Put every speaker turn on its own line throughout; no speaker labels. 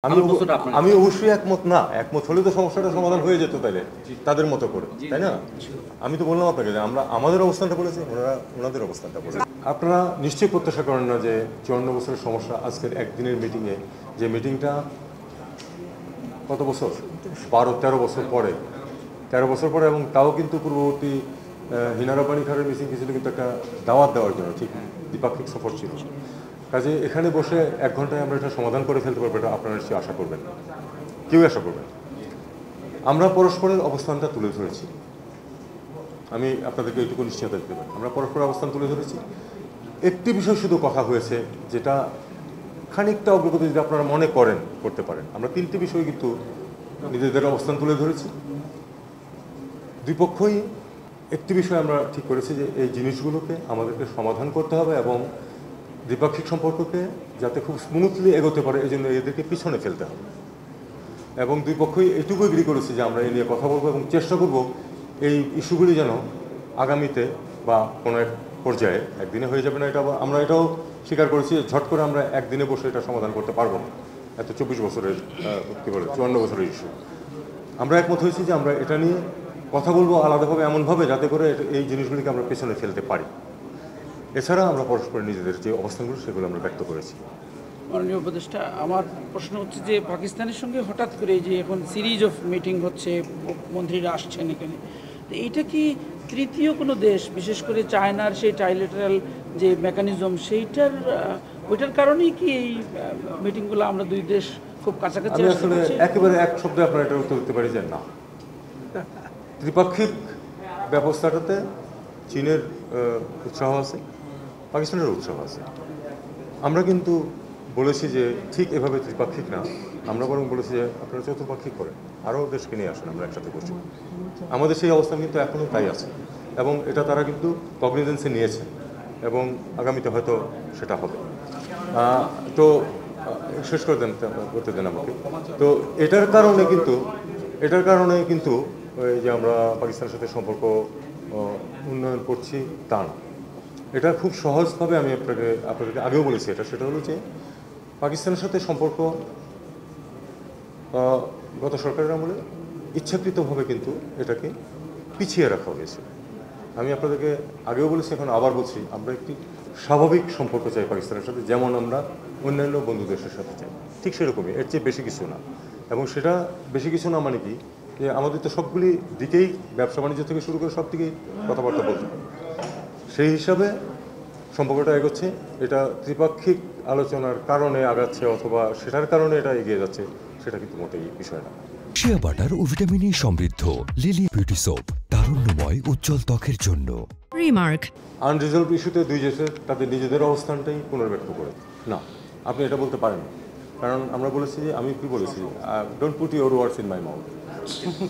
আমি অবশ্যই একমত না। একমত হলে তো সমস্যাটা সমাধান হয়ে যেত তাইলে তাদের মতো করে, তাই না? আমি তো বললাম আপনাকে যে আমরা আমাদের অবস্থানটা বলেছি, ওনারা ওনাদের অবস্থানটা বলেছে। আপনারা নিশ্চয়ই প্রত্যাশা করেন না যে 54 বছরের সমস্যা আজকের একদিনের মিটিংয়ে, যে মিটিংটা কত বছর, 12-13 বছর পরে, 13 বছর পরে, এবং তাও কিন্তু পূর্ববর্তী হিনারা পানি খারের মিটিং ছিল কিন্তু একটা দাওয়াত দেওয়ার জন্য, ঠিক দ্বিপাক্ষিক সফর ছিল। কাজে এখানে বসে 1 ঘন্টায় আমরা এটা সমাধান করে ফেলতে পারবো, এটা আপনারা নিশ্চয়ই আশা করবেন, কেউ আশা করবেন। আমরা পরস্পরের অবস্থানটা তুলে ধরেছি, আমি আপনাদেরকে এইটুকু নিশ্চয়তা দিতে পারি, আমরা পরস্পরের অবস্থান তুলে ধরেছি। একটি বিষয় শুধু কথা হয়েছে, যেটা খানিকটা অগ্রগতি যদি আপনারা মনে করেন করতে পারেন। আমরা 3টি বিষয় কিন্তু নিজেদের অবস্থান তুলে ধরেছি। দুই পক্ষই একটি বিষয় আমরা ঠিক করেছি যে এই জিনিসগুলোকে আমাদেরকে সমাধান করতে হবে এবং দ্বিপাক্ষিক সম্পর্ককে যাতে খুব স্মুথলি এগোতে পারে এই জন্য এদেরকে পিছনে ফেলতে হবে। এবং দুই পক্ষই এটুকু এগ্রি করেছি যে আমরা এই নিয়ে কথা বলবো এবং চেষ্টা করব এই ইস্যুগুলি যেন আগামীতে বা কোনো এক পর্যায়ে, একদিনে হয়ে যাবে না এটা, আমরা এটাও স্বীকার করেছি ঝট করে আমরা একদিনে বসে এটা সমাধান করতে পারবো না। এত 24 বছরের কী বলে 54 বছরের ইস্যু। আমরা একমত হয়েছি যে আমরা এটা নিয়ে কথা বলবো আলাদাভাবে, এমনভাবে যাতে করে এই জিনিসগুলিকে আমরা পেছনে ফেলতে পারি। এছাড়া আমরা পরস্পর নিজেদের যে অবস্থানগুলো সেগুলো আমরা ব্যক্ত করেছি।
মাননীয় উপদেষ্টা, আমার প্রশ্ন হচ্ছে যে পাকিস্তানের সঙ্গে হঠাৎ করে যে এখন সিরিজ অফ মিটিং হচ্ছে, মন্ত্রীরা আসছেন এখানে, তো এইটা কি তৃতীয় কোনো দেশ, বিশেষ করে চায়নার সেই ট্রাইলেটারাল যে মেকানিজম, ওইটার কারণেই কি এই মিটিংগুলো আমরা দুই দেশ খুব কাছাকাছি?
আমি আসলে একেবারে এক শব্দে আপনার এটা উত্তর দিতে পারি যে না, ত্রিপাক্ষিক ব্যবস্থাটাতে চীনের উৎসাহ আছে, পাকিস্তানের উৎসাহ আছে। আমরা কিন্তু বলেছি যে ঠিক এভাবে ত্রিপাক্ষিক না, আমরা বরং বলেছি যে আপনারা চতুর্পাক্ষিক করেন, আরও দেশকে নিয়ে আসেন, আমরা একসাথে বসি। আমাদের সেই অবস্থান কিন্তু এখনও তাই আছে এবং এটা তারা কিন্তু কগনিজেন্সে নিয়েছে এবং আগামীতে হয়তো সেটা হবে। তো শেষ করে দেন, করতে দেন আমাকে। তো এটার কারণে কিন্তু ওই যে আমরা পাকিস্তানের সাথে সম্পর্ক উন্নয়ন করছি তা না। এটা খুব সহজভাবে আমি আপনাদেরকে আগেও বলেছি, সেটা হলো যে পাকিস্তানের সাথে সম্পর্ক গত সরকারের আমলে ইচ্ছাকৃতভাবে কিন্তু এটাকে পিছিয়ে রাখা হয়েছে। আমি আপনাদেরকে আগেও বলেছি, এখন আবার বলছি, আমরা একটি স্বাভাবিক সম্পর্ক চাই পাকিস্তানের সাথে, যেমন আমরা অন্যান্য বন্ধু দেশের সাথে চাই, ঠিক সেরকমই, এর চেয়ে বেশি কিছু না। এবং সেটা বেশি কিছু না মানে কি, যে আমাদের তো সবগুলি দিকেই, ব্যবসা বাণিজ্য থেকে শুরু করে সব দিকেই কথাবার্তা বলতে হবে। সেই হিসাবে সম্পর্কটা এগোচ্ছে। এটা ত্রিপাক্ষিক আলোচনার কারণে আগাচ্ছে অথবা সেটার কারণে এটা এগিয়ে যাচ্ছে, সেটা কিন্তু মোটেই বিষয় না।
শিয়া বাটার ও ভিটামিনে সমৃদ্ধ লিলি বিউটি সোপ, তারুণ্যময় উজ্জ্বল ত্বকের জন্য।
রিমার্ক,
আনরিজলভ ইস্যুতে দুই দেশের তাদের নিজেদের অবস্থানটাই পুনর্ব্যক্ত করে না, আপনি এটা বলতে পারেন না। কারণ আমরা বলেছি যে, আমি কি বলেছি, don't put your words in my mouth.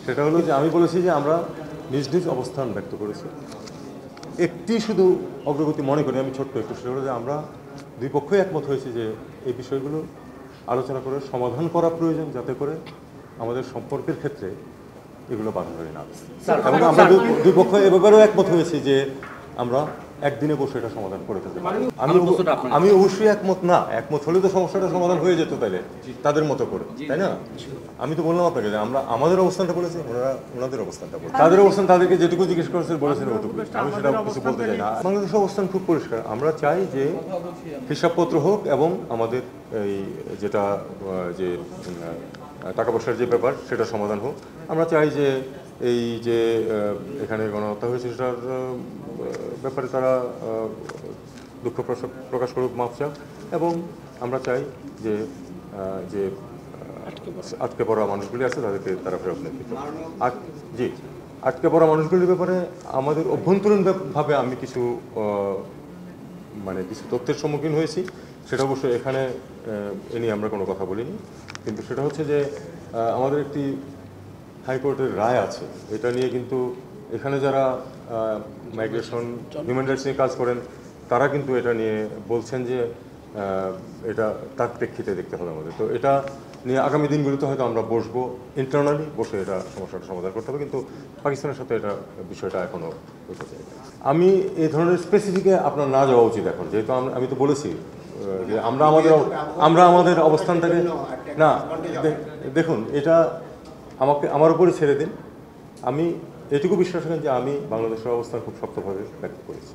সেটা হলো যে আমি বলেছি যে আমরা নিজ নিজ অবস্থান ব্যক্ত করেছি। একটি শুধু অগ্রগতি মনে করি আমি, ছোট্ট একটু, সেটা হলো যে আমরা দুই পক্ষই একমত হয়েছি যে এই বিষয়গুলো আলোচনা করে সমাধান করা প্রয়োজন, যাতে করে আমাদের সম্পর্কের ক্ষেত্রে এগুলো বাধা হয়ে না। এবং আমরা দুই পক্ষ এ ব্যাপারেও একমত হয়েছি যে আমরা একদিনে বসে এটা সমাধান করে ফেলতে পারি। আমি অবশ্যই একমত না। একমত হলে তো সমস্যাটা সমাধান হয়ে যেত তাইলে তাদের মতো করে, তাই না? আমি তো বললাম আপনাকে যে আমরা আমাদের অবস্থানটা বলেছি, ওনারা ওনাদের অবস্থানটা বলেছে। তাদের অবস্থান, তাদেরকে যেটুকু জিজ্ঞেস করেছেন বলেছেন ওটুকু, আমি সেটা কিছু বলতে চাই না। বাংলাদেশের অবস্থান খুব পরিষ্কার, আমরা চাই যে হিসাবপত্র হোক এবং আমাদের এই যেটা যে টাকা পয়সার যে ব্যাপার সেটা সমাধান হোক। আমরা চাই যে এই যে এখানে গণহত্যা হয়েছে সেটার ব্যাপারে তারা দুঃখ প্রকাশ করুক, মাফ চাক, এবং আমরা চাই যে যে আটকে পড়া মানুষগুলি আছে তাদেরকে তারা ফেরত নেবে। জি, আটকে পড়া মানুষগুলির ব্যাপারে আমাদের অভ্যন্তরীণভাবে আমি কিছু তথ্যের সম্মুখীন হয়েছি, সেটা অবশ্যই এখানে এ নিয়ে আমরা কোনো কথা বলিনি। কিন্তু সেটা হচ্ছে যে আমাদের একটি হাইকোর্টের রায় আছে, এটা নিয়ে কিন্তু এখানে যারা মাইগ্রেশন হিউম্যান রাইটস নিয়ে কাজ করেন তারা কিন্তু এটা নিয়ে বলছেন যে এটা তার প্রেক্ষিতে দেখতে হবে আমাদের। তো এটা নিয়ে আগামী দিনগুলোতে হয়তো আমরা বসবো, ইন্টারনালি বসে এটা সমস্যাটা সমাধান করতে হবে, কিন্তু পাকিস্তানের সাথে এটা বিষয়টা এখনও হতে চাই। আমি এই ধরনের স্পেসিফিকে আপনার না যাওয়া উচিত এখন, যেহেতু আমি তো বলেছি যে আমরা আমাদের অবস্থানটাকে, না দেখুন, এটা আমার উপরে ছেড়ে দিন। আমি এটুকু বিশ্বাস করেন যে আমি বাংলাদেশের অবস্থান খুব শক্তভাবে ব্যক্ত করেছি।